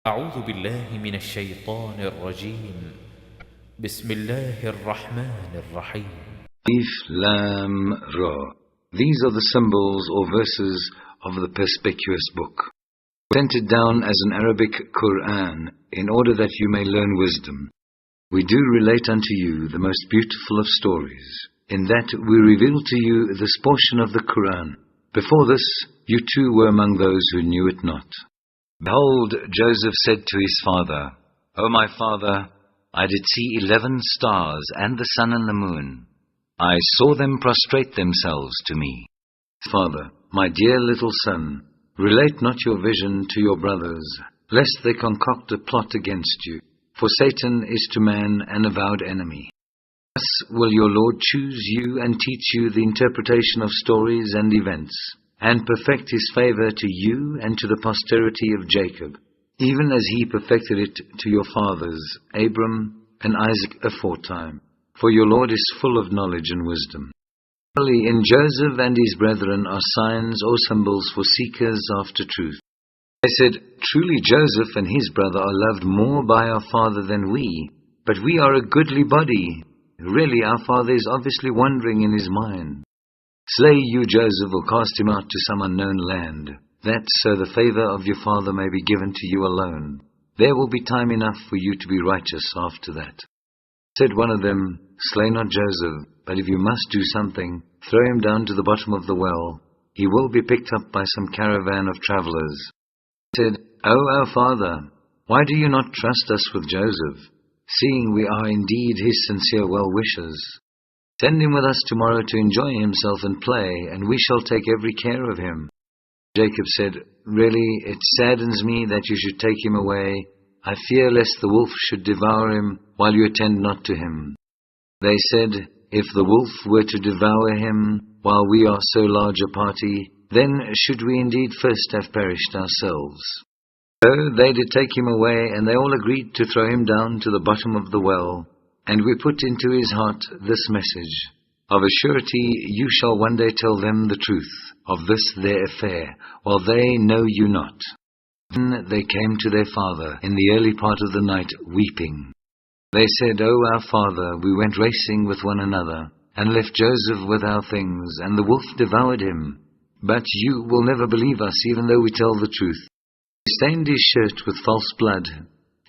أعوذ بالله من الشيطان الرجيم بسم الله الرحمن الرحيم Alif Lam Ra. These are the symbols or verses of the perspicuous book, sent it down as an Arabic Quran in order that you may learn wisdom. We do relate unto you the most beautiful of stories, in that we reveal to you this portion of the Quran. Before this, you too were among those who knew it not. Behold, Joseph said to his father, O my father, I did see 11 stars and the sun and the moon. I saw them prostrate themselves to me. Father, my dear little son, relate not your vision to your brothers, lest they concoct a plot against you. For Satan is to man an avowed enemy. Thus will your Lord choose you and teach you the interpretation of stories and events, and perfect his favor to you and to the posterity of Jacob, even as he perfected it to your fathers, Abram and Isaac aforetime. For your Lord is full of knowledge and wisdom. Only in Joseph and his brethren are signs or symbols for seekers after truth. They said, Truly Joseph and his brother are loved more by our father than we, but we are a goodly body. Really, our father is obviously wandering in his mind. Slay you Joseph or cast him out to some unknown land, that so the favor of your father may be given to you alone. There will be time enough for you to be righteous after that. Said one of them, Slay not Joseph, but if you must do something, throw him down to the bottom of the well. He will be picked up by some caravan of travelers. Said, O our father, why do you not trust us with Joseph, seeing we are indeed his sincere well-wishers? Send him with us tomorrow to enjoy himself and play, and we shall take every care of him. Jacob said, Really, it saddens me that you should take him away. I fear lest the wolf should devour him while you attend not to him. They said, If the wolf were to devour him while we are so large a party, then should we indeed first have perished ourselves. So they did take him away, and they all agreed to throw him down to the bottom of the well. And we put into his heart this message, Of a surety you shall one day tell them the truth of this their affair, while they know you not. Then they came to their father in the early part of the night, weeping. They said, O our father, we went racing with one another, and left Joseph with our things, and the wolf devoured him. But you will never believe us, even though we tell the truth. He stained his shirt with false blood.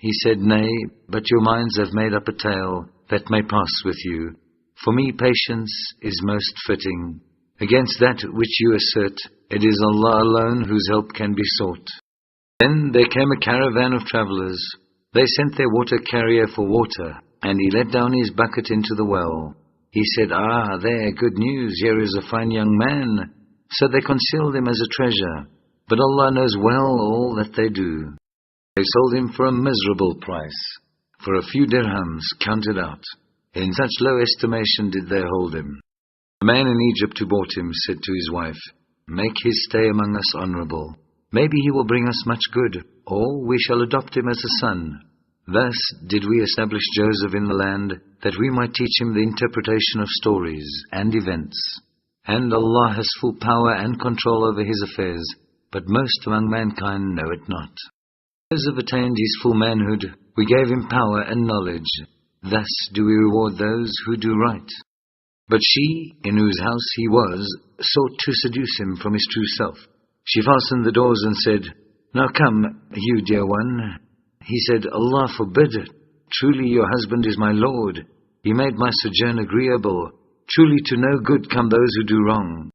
He said, Nay, but your minds have made up a tale that may pass with you. For me patience is most fitting. Against that which you assert, it is Allah alone whose help can be sought. Then there came a caravan of travelers. They sent their water carrier for water, and he let down his bucket into the well. He said, Ah, there, good news, here is a fine young man. So they concealed him as a treasure. But Allah knows well all that they do. They sold him for a miserable price, for a few dirhams counted out. In such low estimation did they hold him. A man in Egypt who bought him said to his wife, Make his stay among us honorable. Maybe he will bring us much good, or we shall adopt him as a son. Thus did we establish Joseph in the land, that we might teach him the interpretation of stories and events. And Allah has full power and control over his affairs, but most among mankind know it not. Joseph attained his full manhood, we gave him power and knowledge. Thus do we reward those who do right. But she, in whose house he was, sought to seduce him from his true self. She fastened the doors and said, Now come, you dear one. He said, Allah forbid. Truly your husband is my Lord. He made my sojourn agreeable. Truly to no good come those who do wrong.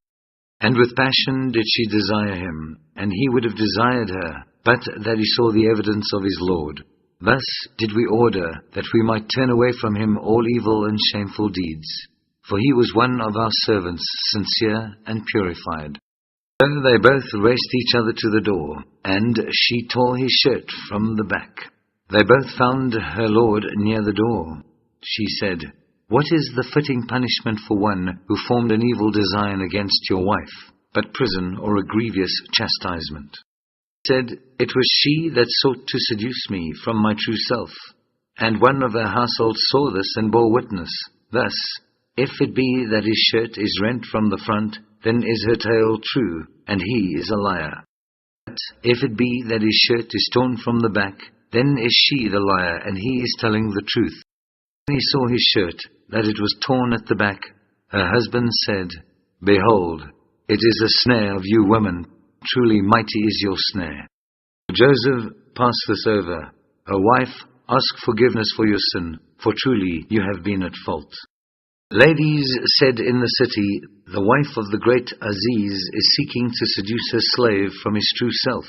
And with passion did she desire him, and he would have desired her, but that he saw the evidence of his Lord. Thus did we order that we might turn away from him all evil and shameful deeds. For he was one of our servants, sincere and purified. So they both raced each other to the door, and she tore his shirt from the back. They both found her Lord near the door. She said, What is the fitting punishment for one who formed an evil design against your wife, but prison or a grievous chastisement? He said, It was she that sought to seduce me from my true self, and one of her household saw this and bore witness. Thus, if it be that his shirt is rent from the front, then is her tale true, and he is a liar. If it be that his shirt is torn from the back, then is she the liar, and he is telling the truth. When he saw his shirt, that it was torn at the back, her husband said, Behold, it is a snare of you women, truly mighty is your snare. Joseph, pass this over. O wife, ask forgiveness for your sin, for truly you have been at fault. Ladies said in the city, the wife of the great Aziz is seeking to seduce her slave from his true self.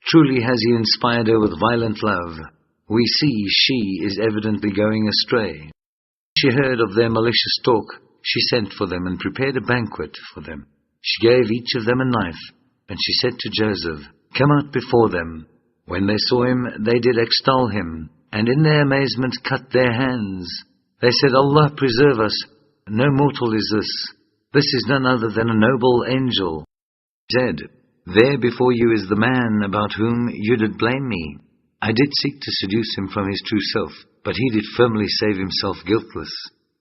Truly has he inspired her with violent love. We see she is evidently going astray. She heard of their malicious talk. She sent for them and prepared a banquet for them. She gave each of them a knife, and she said to Joseph, Come out before them. When they saw him, they did extol him, and in their amazement cut their hands. They said, Allah preserve us. No mortal is this. This is none other than a noble angel. He said, There before you is the man about whom you did blame me. I did seek to seduce him from his true self, but he did firmly save himself guiltless.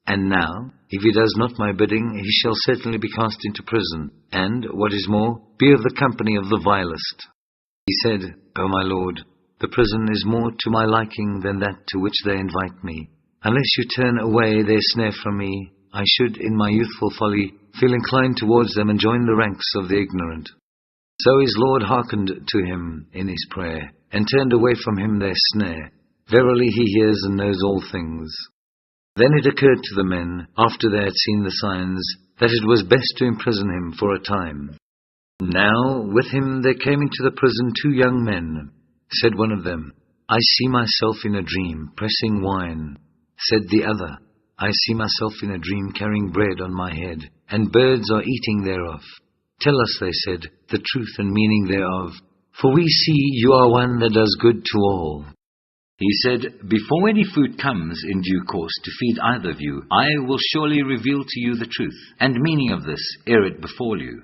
And now, if he does not my bidding, he shall certainly be cast into prison, and, what is more, be of the company of the vilest. He said, O my Lord, the prison is more to my liking than that to which they invite me. Unless you turn away their snare from me, I should, in my youthful folly, feel inclined towards them and join the ranks of the ignorant. So his Lord hearkened to him in his prayer, and turned away from him their snare. Verily he hears and knows all things. Then it occurred to the men, after they had seen the signs, that it was best to imprison him for a time. Now with him there came into the prison 2 young men. Said one of them, I see myself in a dream, pressing wine. Said the other, I see myself in a dream carrying bread on my head, and birds are eating thereof. Tell us, they said, the truth and meaning thereof, for we see you are one that does good to all. He said, Before any food comes in due course to feed either of you, I will surely reveal to you the truth, and meaning of this, ere it befall you.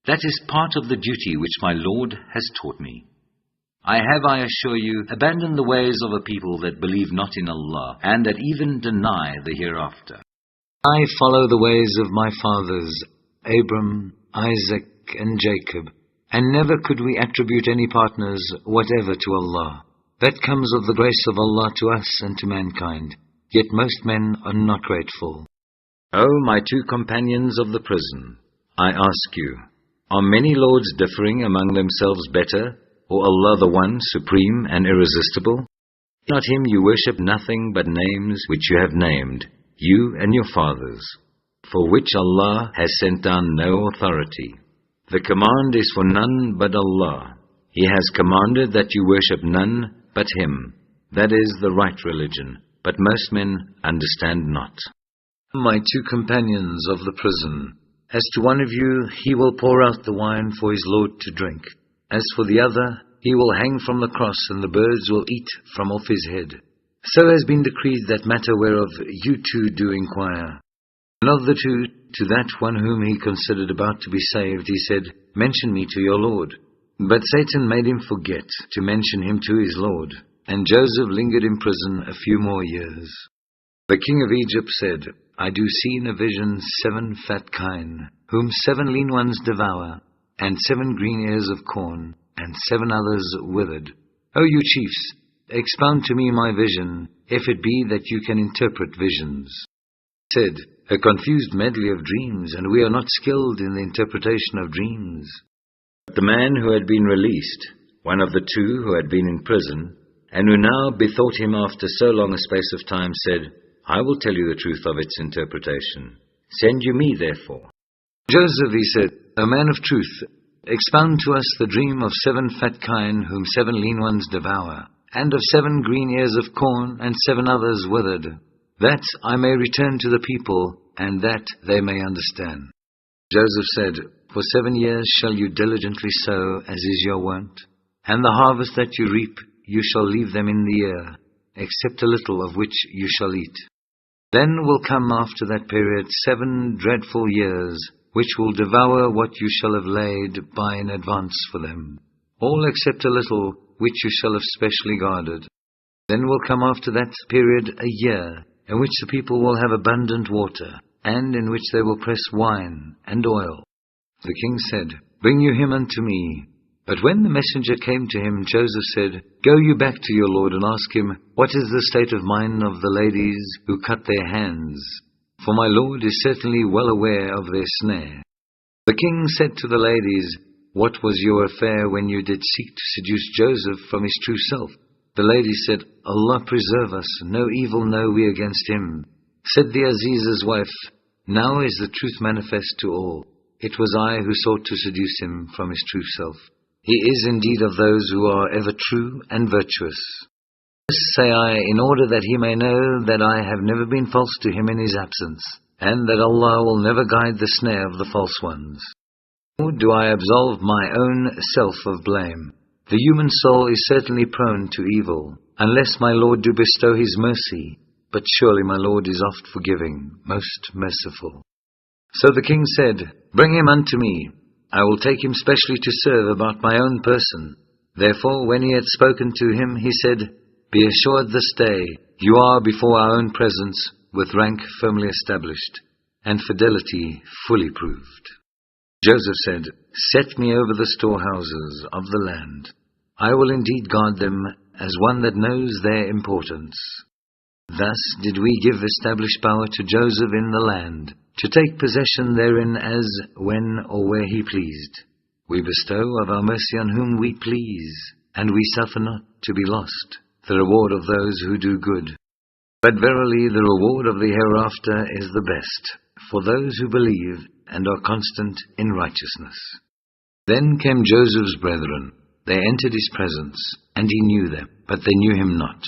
That is part of the duty which my Lord has taught me. I have, I assure you, abandoned the ways of a people that believe not in Allah, and that even deny the hereafter. I follow the ways of my fathers, Abram, Isaac, and Jacob, and never could we attribute any partners whatever to Allah. That comes of the grace of Allah to us and to mankind, yet most men are not grateful. O my 2 companions of the prison, I ask you, are many lords differing among themselves better, or Allah the one, supreme and irresistible? Not him you worship nothing but names which you have named, you and your fathers, for which Allah has sent down no authority. The command is for none but Allah. He has commanded that you worship none but Him. That is the right religion, but most men understand not. My 2 companions of the prison, as to one of you, he will pour out the wine for his Lord to drink. As for the other, he will hang from the cross, and the birds will eat from off his head. So has been decreed that matter whereof you 2 do inquire. And of the 2, to that one whom he considered about to be saved, he said, Mention me to your Lord. But Satan made him forget to mention him to his Lord, and Joseph lingered in prison a few more years. The king of Egypt said, I do see in a vision 7 fat kine, whom 7 lean ones devour, and 7 green ears of corn, and 7 others withered. O you chiefs, expound to me my vision, if it be that you can interpret visions. Said, a confused medley of dreams, and we are not skilled in the interpretation of dreams. But the man who had been released, one of the 2 who had been in prison, and who now bethought him after so long a space of time, said, I will tell you the truth of its interpretation. Send you me, therefore. Joseph, he said, a man of truth, expound to us the dream of 7 fat kine, whom 7 lean ones devour, and of 7 green ears of corn, and 7 others withered, that I may return to the people, and that they may understand. Joseph said, For 7 years shall you diligently sow, as is your wont, and the harvest that you reap, you shall leave them in the year, except a little of which you shall eat. Then will come after that period 7 dreadful years, which will devour what you shall have laid by in advance for them, all except a little which you shall have specially guarded. Then will come after that period a year, in which the people will have abundant water, and in which they will press wine and oil. The king said, Bring you him unto me. But when the messenger came to him, Joseph said, "Go you back to your lord and ask him, what is the state of mind of the ladies who cut their hands? For my lord is certainly well aware of their snare." The king said to the ladies, "What was your affair when you did seek to seduce Joseph from his true self?" The ladies said, "Allah preserve us, no evil know we against him." Said the Aziz's wife, "Now is the truth manifest to all. It was I who sought to seduce him from his true self. He is indeed of those who are ever true and virtuous. This say I in order that he may know that I have never been false to him in his absence, and that Allah will never guide the snare of the false ones. Nor do I absolve my own self of blame. The human soul is certainly prone to evil, unless my Lord do bestow his mercy, but surely my Lord is oft forgiving, most merciful." So the king said, "Bring him unto me. I will take him specially to serve about my own person." Therefore, when he had spoken to him, he said, "Be assured this day, you are before our own presence, with rank firmly established, and fidelity fully proved." Joseph said, "Set me over the storehouses of the land. I will indeed guard them as one that knows their importance." Thus did we give established power to Joseph in the land, to take possession therein as, when, or where he pleased. We bestow of our mercy on whom we please, and we suffer not to be lost the reward of those who do good. But verily the reward of the hereafter is the best, for those who believe and are constant in righteousness. Then came Joseph's brethren. They entered his presence, and he knew them, but they knew him not.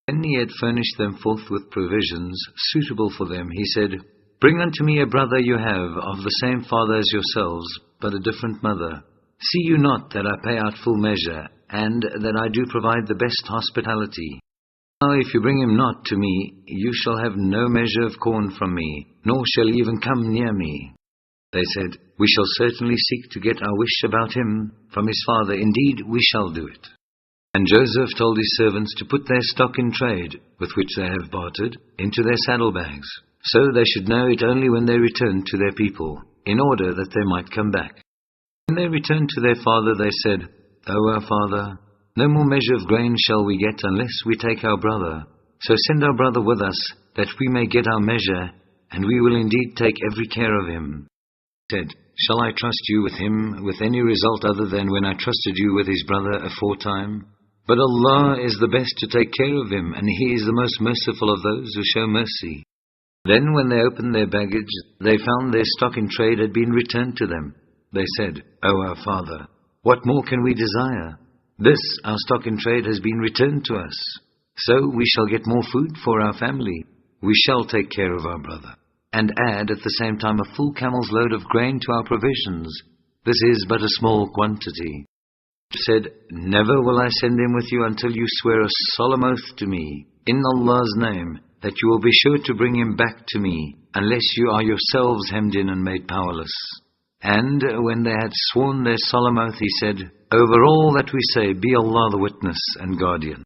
When he had furnished them forth with provisions suitable for them, he said, "Bring unto me a brother you have, of the same father as yourselves, but a different mother. See you not that I pay out full measure, and that I do provide the best hospitality? Now if you bring him not to me, you shall have no measure of corn from me, nor shall he even come near me." They said, "We shall certainly seek to get our wish about him from his father. Indeed, we shall do it." And Joseph told his servants to put their stock in trade, with which they have bartered, into their saddlebags, so they should know it only when they returned to their people, in order that they might come back. When they returned to their father, they said, "O our father, no more measure of grain shall we get unless we take our brother. So send our brother with us, that we may get our measure, and we will indeed take every care of him." He said, "Shall I trust you with him with any result other than when I trusted you with his brother aforetime? But Allah is the best to take care of him, and He is the most merciful of those who show mercy." Then when they opened their baggage, they found their stock in trade had been returned to them. They said, "O our father, what more can we desire? This, our stock in trade, has been returned to us. So we shall get more food for our family. We shall take care of our brother, and add at the same time a full camel's load of grain to our provisions. This is but a small quantity." Said, "Never will I send him with you until you swear a solemn oath to me, in Allah's name, that you will be sure to bring him back to me, unless you are yourselves hemmed in and made powerless." And when they had sworn their solemn oath, he said, "Over all that we say, be Allah the witness and guardian."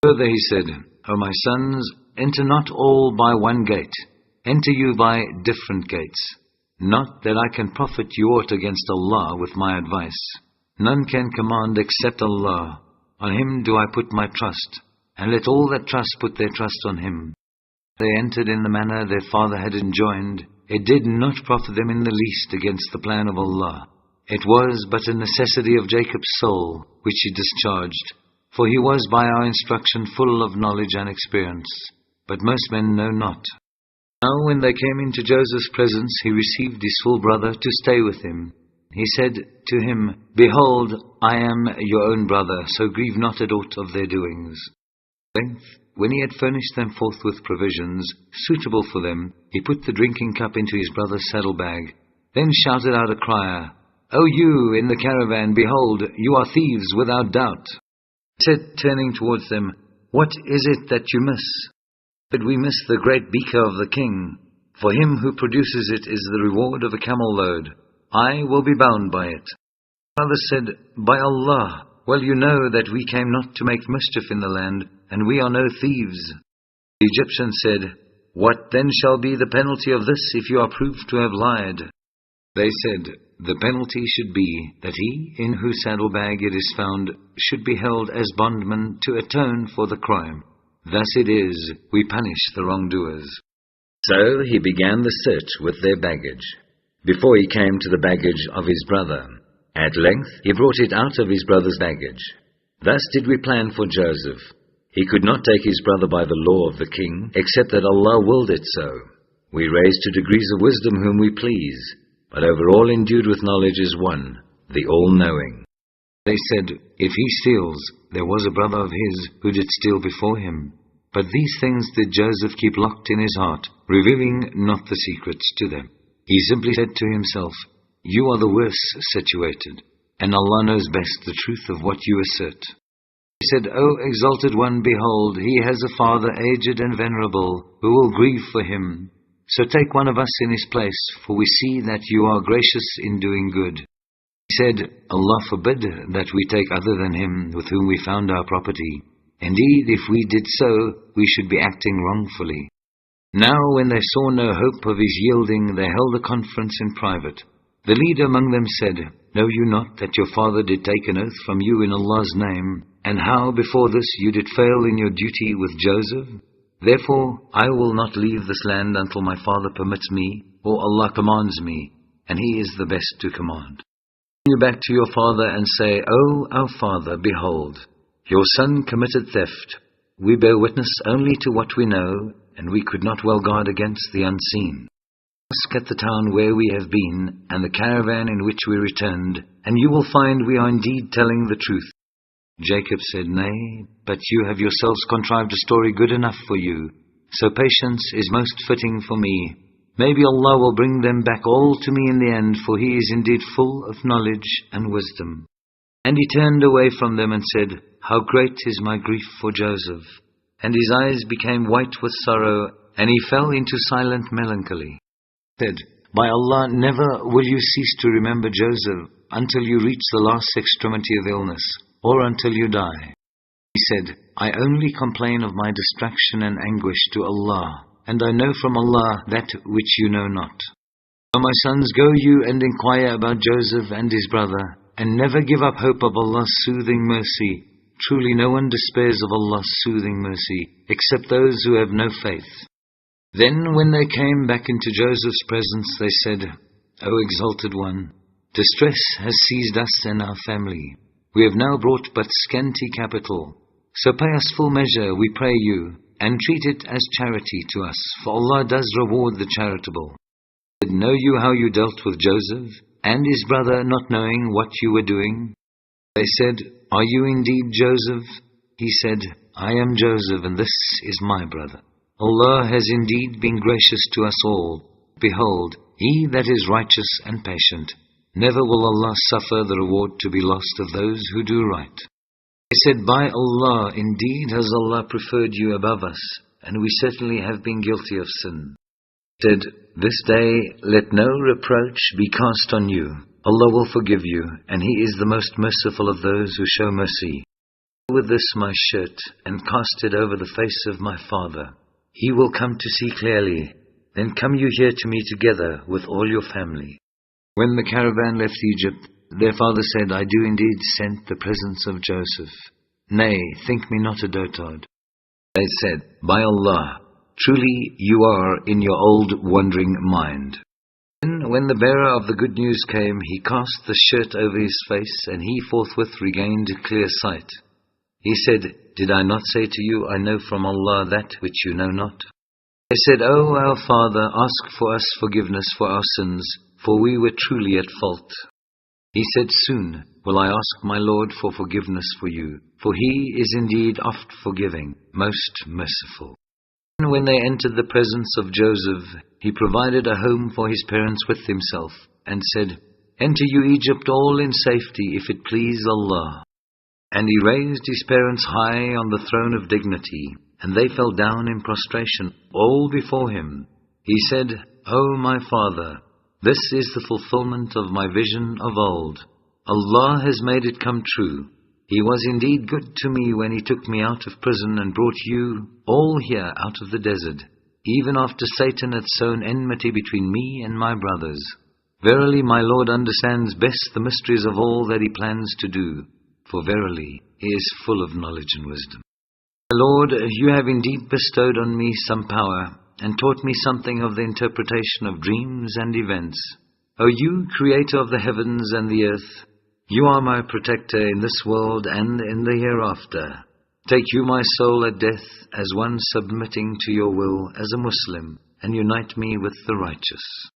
Further he said, "O my sons, enter not all by one gate. Enter you by different gates. Not that I can profit you aught against Allah with my advice. None can command except Allah. On Him do I put my trust, and let all that trust put their trust on Him." They entered in the manner their father had enjoined. It did not profit them in the least against the plan of Allah. It was but a necessity of Jacob's soul, which he discharged, for he was by our instruction full of knowledge and experience. But most men know not. Now when they came into Joseph's presence, he received his full brother to stay with him. He said to him, "Behold, I am your own brother, so grieve not at aught of their doings." At length, when he had furnished them forth with provisions suitable for them, he put the drinking cup into his brother's saddlebag, then shouted out a crier, "O you in the caravan, behold, you are thieves without doubt." He said, turning towards them, "What is it that you miss?" "But we miss the great beaker of the king. For him who produces it is the reward of a camel load. I will be bound by it." Father said, "By Allah, well you know that we came not to make mischief in the land, and we are no thieves." The Egyptian said, "What then shall be the penalty of this if you are proved to have lied?" They said, the penalty should be that he in whose saddlebag it is found should be held as bondman to atone for the crime. Thus it is, we punish the wrongdoers. So he began the search with their baggage, before he came to the baggage of his brother. At length he brought it out of his brother's baggage. Thus did we plan for Joseph. He could not take his brother by the law of the king, except that Allah willed it so. We raise to degrees of wisdom whom we please, but over all endued with knowledge is one, the all-knowing. They said, if he steals, there was a brother of his who did steal before him. But these things did Joseph keep locked in his heart, revealing not the secrets to them. He simply said to himself, you are the worse situated, and Allah knows best the truth of what you assert. He said, O exalted one, behold, he has a father aged and venerable, who will grieve for him. So take one of us in his place, for we see that you are gracious in doing good. He said, Allah forbid that we take other than him with whom we found our property. Indeed, if we did so, we should be acting wrongfully. Now when they saw no hope of his yielding, they held a conference in private. The leader among them said, know you not that your father did take an oath from you in Allah's name, and how before this you did fail in your duty with Joseph? Therefore I will not leave this land until my father permits me, or Allah commands me, and he is the best to command. You back to your father and say, O our father, behold, your son committed theft. We bear witness only to what we know, and we could not well guard against the unseen. Ask at the town where we have been, and the caravan in which we returned, and you will find we are indeed telling the truth. Jacob said, nay, but you have yourselves contrived a story good enough for you, so patience is most fitting for me. Maybe Allah will bring them back all to me in the end, for He is indeed full of knowledge and wisdom. And he turned away from them and said, how great is my grief for Joseph. And his eyes became white with sorrow, and he fell into silent melancholy. He said, by Allah, never will you cease to remember Joseph until you reach the last extremity of illness, or until you die. He said, I only complain of my distraction and anguish to Allah, and I know from Allah that which you know not. So my sons, go you and inquire about Joseph and his brother, and never give up hope of Allah's soothing mercy. Truly no one despairs of Allah's soothing mercy, except those who have no faith. Then when they came back into Joseph's presence, they said, O exalted one, distress has seized us and our family. We have now brought but scanty capital. So pay us full measure, we pray you, and treat it as charity to us, for Allah does reward the charitable. Know you how you dealt with Joseph and his brother, not knowing what you were doing? They said, are you indeed Joseph? He said, I am Joseph, and this is my brother. Allah has indeed been gracious to us all. Behold, he that is righteous and patient. Never will Allah suffer the reward to be lost of those who do right. They said, by Allah, indeed has Allah preferred you above us, and we certainly have been guilty of sin. He said, this day let no reproach be cast on you. Allah will forgive you, and He is the most merciful of those who show mercy. With this my shirt, and cast it over the face of my father. He will come to see clearly. Then come you here to me together with all your family. When the caravan left Egypt, their father said, I do indeed scent the presence of Joseph. Nay, think me not a dotard. They said, by Allah, truly you are in your old wandering mind. Then when the bearer of the good news came, he cast the shirt over his face, and he forthwith regained clear sight. He said, did I not say to you, I know from Allah that which you know not? They said, O our father, ask for us forgiveness for our sins, for we were truly at fault. He said, soon will I ask my Lord for forgiveness for you, for He is indeed oft forgiving, most merciful. And when they entered the presence of Joseph, he provided a home for his parents with himself, and said, enter you Egypt all in safety, if it please Allah. And he raised his parents high on the throne of dignity, and they fell down in prostration, all before him. He said, O my father, this is the fulfillment of my vision of old. Allah has made it come true. He was indeed good to me when He took me out of prison and brought you all here out of the desert, even after Satan had sown enmity between me and my brothers. Verily my Lord understands best the mysteries of all that He plans to do, for verily He is full of knowledge and wisdom. My Lord, You have indeed bestowed on me some power, and taught me something of the interpretation of dreams and events. O You, Creator of the heavens and the earth, You are my protector in this world and in the hereafter. Take You my soul at death as one submitting to Your will as a Muslim, and unite me with the righteous.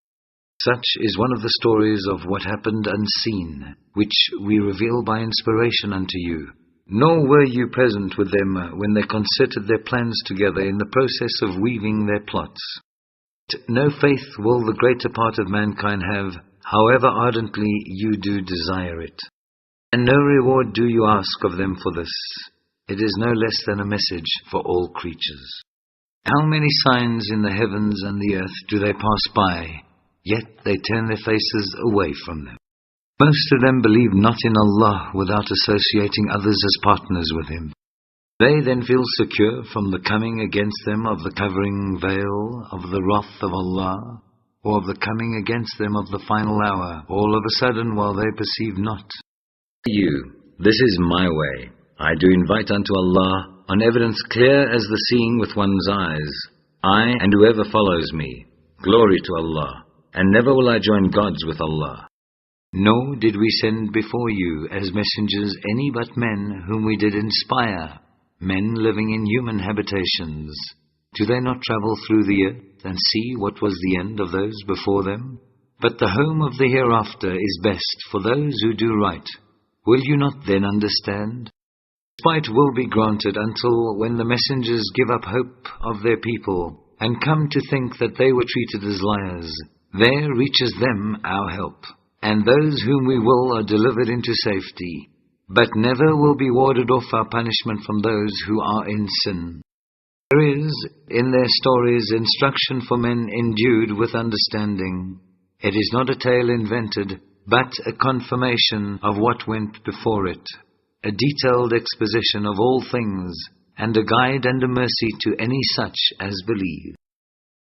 Such is one of the stories of what happened unseen, which we reveal by inspiration unto you. Nor were you present with them when they concerted their plans together in the process of weaving their plots. No faith will the greater part of mankind have, however ardently you do desire it. And no reward do you ask of them for this. It is no less than a message for all creatures. How many signs in the heavens and the earth do they pass by, yet they turn their faces away from them. Most of them believe not in Allah without associating others as partners with Him. They then feel secure from the coming against them of the covering veil, of the wrath of Allah, or of the coming against them of the final hour, all of a sudden while they perceive not. You, this is my way. I do invite unto Allah on evidence clear as the seeing with one's eyes. I and whoever follows me, glory to Allah, and never will I join gods with Allah. Nor did we send before you as messengers any but men whom we did inspire, men living in human habitations. Do they not travel through the earth and see what was the end of those before them? But the home of the hereafter is best for those who do right. Will you not then understand? Respite will be granted until when the messengers give up hope of their people and come to think that they were treated as liars. There reaches them our help, and those whom we will are delivered into safety. But never will be warded off our punishment from those who are in sin. There is in their stories instruction for men endued with understanding. It is not a tale invented, but a confirmation of what went before it, a detailed exposition of all things, and a guide and a mercy to any such as believe.